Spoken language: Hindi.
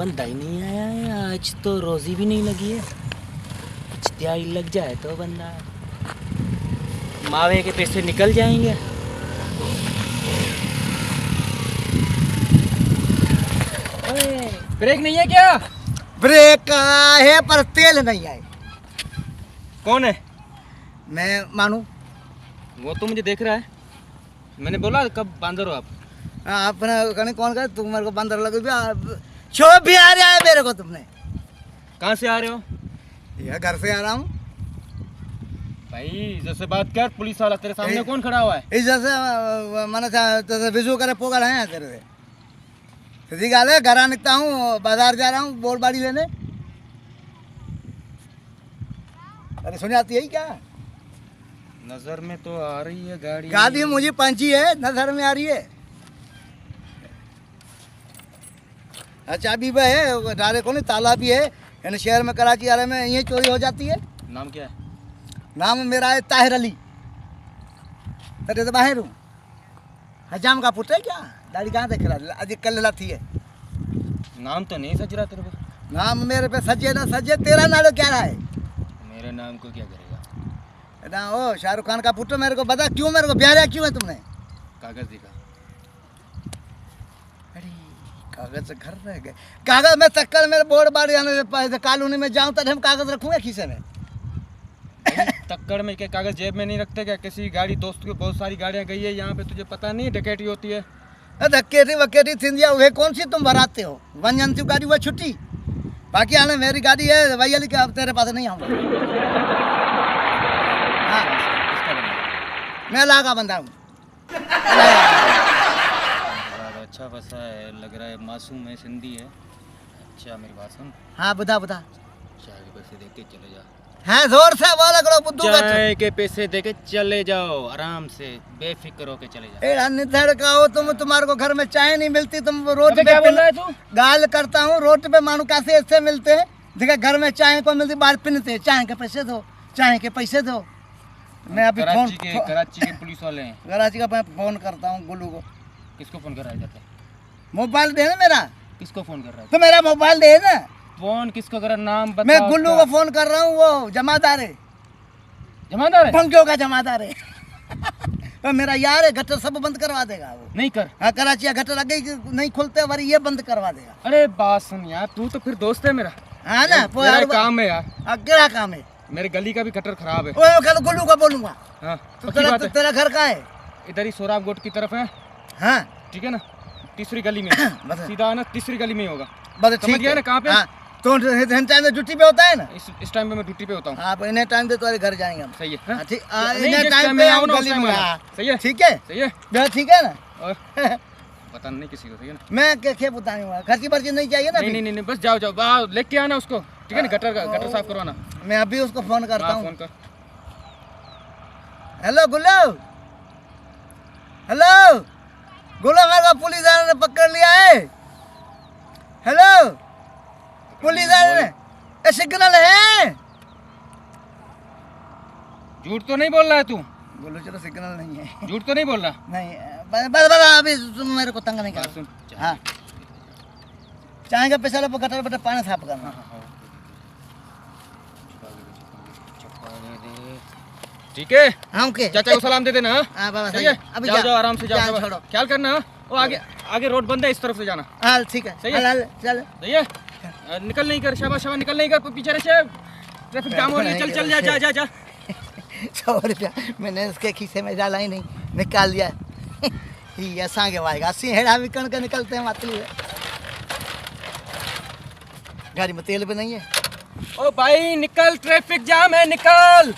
बंदा ही नहीं आया है आज तो, रोजी भी नहीं लगी है। कुछ दिहाड़ी लग जाए तो बंदा, मावे के पैसे निकल जाएंगे। ब्रेक नहीं है क्या? ब्रेक है पर तेल नहीं है। कौन है? मैं मानू। वो तो मुझे देख रहा है, मैंने बोला कब बांदर हो आप? अपने कहने कौन कर, तुम मेरे को बंदर लगे छो भी आ रहा है मेरे को। तुमने कहाँ से आ रहे हो? ये घर से आ रहा हूँ भाई। जैसे बात कर, पुलिस वाला तेरे सामने कौन खड़ा हुआ है? इस जैसे मैंने विजू करे पोगल है तेरे से सीधी गाल है। घर निकता हूँ, बाजार जा रहा हूँ बोल बाड़ी लेने। अरे सुन आती है क्या? नजर में तो आ रही है गाड़ी। गाड़ी मुझे पंची है, नजर में आ रही है। अच्छा भी वह है डारे को नहीं, ताला भी है। यानी शहर में कराची आ रहे में यही चोरी हो जाती है। नाम क्या है? नाम मेरा है ताहिर अली। तेरे तो बाहर हूँ। हजाम का पुत्र है क्या? दाढ़ी कहाँ देख रहा? अजी कल लाती है। नाम तो नहीं सज रहा तेरे पे। नाम मेरे पे सजे ना सजे, तेरा नाम क्या रहा है? मेरे नाम को क्या करेगा? ना ओ शाहरुख खान का पुत्र, मेरे को बता क्यों मेरे को ब्याह क्यों है तुमने? कागज दिखा। अरे कागज से घर रह गए। कागज में चक्कर मेरे बोर्ड बाड़ी आने से पहले कॉलोनी में जाऊँ तब हम कागज रखूंगा खीसे में। टक्कर में क्या कागज जेब में नहीं रखते क्या? किसी गाड़ी दोस्त की बहुत सारी गाड़ियां गई है यहाँ पे, तुझे पता नहीं डकैती होती है? धक्केटी वकेटी थिंदिया वे कौन सी तुम भराते हो? वन जनती गाड़ी वो छुट्टी, बाकी आने मेरी गाड़ी है भैया लिखे। अब तेरे पास नहीं आऊँगा। हाँ मैं लागा बंदा हूँ। अच्छा फंसा है, लग रहा है मासूम है, सिंधी है। अच्छा मेरी बात सुन। हाँ बता बता। चाय के पैसे दे के चले जा। हाँ जोर से बोला करो बुद्धू का। चाय के पैसे दे के चले जाओ, आराम से बेफिक्र होके चले जाओ। ए निधड़ का हो तुम, तुम्हारे को घर में चाय नहीं मिलती, तुम रोड पे क्या बोल रहा है तू? गाल करता हूँ। रोड पे मानू कैसे ऐसे मिलते हैं? देखा घर में चाय को मिलती, बाहर पीनते। चाय के पैसे दो, चाय के पैसे दो। मैं अभी कराची के पुलिस वाले हैं। कराची का मैं फोन करता हूँ गुल्लू को। किसको फोन कर रहा है जाते? मोबाइल दे ना मेरा। किसको फोन कर रहा है? तो मेरा मोबाइल दे ना। फोन किसको कर रहा है? नाम बता। मैं गुल्लू को फोन कर रहा हूँ, वो जमादार है। जमादार है? पंक्तियों का जमादार है। तो मेरा यार है, गटर सब बंद करवा देगा वो। नहीं कर। हाँ कराची का गटर आगे नहीं खुलते बारी ये बंद करवा देगा। अरे बात सुन यार, तू तो फिर दोस्त है मेरा। हाँ ना मेरा काम है यार। क्या काम है? मेरे गली का भी गटर खराब है। ओए कल गुल्लू को बोलूंगा। हाँ तो तेरा घर कहाँ है? इधर ही सोराब गोट की तरफ है। हाँ ठीक है ना, तीसरी गली में। सीधा आना, तीसरी गली में ही होगा। बस समझ गया ना कहाँ पे? हाँ, तो टाइम में ड्यूटी पे होता है ना? इस टाइम पे मैं ड्यूटी पे होता हूँ। हाँ इन्हें टाइम पे तुम्हारे घर जाएंगे हम। सही है? ठीक नहीं, इन्हें जिस टाइम time पे में हम आओ ना, उस गली time में। आना। हाँ, सही है? ठीक है। सही है? भैया ठीक है ना? और पता नहीं किसी को। सही है ना? मैं क्या बताऊंगा, खर्ची बर्ची नहीं चाहिए ना? नहीं नहीं नहीं, बस जाओ जाओ, वाह लेके आना उसको। ठीक है ना? गटर साफ करवाना। मैं अभी उसको फोन करता हूँ। फोन कर। हेलो गुल्लू, हेलो गुल्लू, मेरे को पुलिस वाले ने पकड़ लिया है। हेलो पुलिस वाले ने, सिग्नल है। झूठ तो नहीं बोल रहा है तू? गुल्लू चलो सिग्नल नहीं है। झूठ तो नहीं बोल रहा? नहीं बस बस अभी तुम मेरे को तंग नहीं कर। सुन। हाँ चाय का पैसा लो, गटर बटर पानी साफ करना। ठीक है? हाँ ओके। चाचा को सलाम दे देना। हाँ बाबा सही है? अभी जाओ जाओ, आराम से जान जाओ। छोड़ो। ख्याल करना। वो आगे आगे रोड बंद है, इस तरफ से जाना। हाँ ठीक है। सही है? चल सही है? निकल नहीं कर, शाबाश शाबाश, निकल नहीं कर, पीछे रहे, ट्रैफिक जाम हो रही है। चल चल, जा जा जा जा। 100 रुपया मैंने उसके खीसे में डाला ही नहीं, निकाल दिया। ये सांगे वाएगा 80 हेड़ा भी कण के निकलते हैं मातली। गाड़ी में तेल भी नहीं है। ओ भाई निकल, ट्रैफिक जाम है, निकल।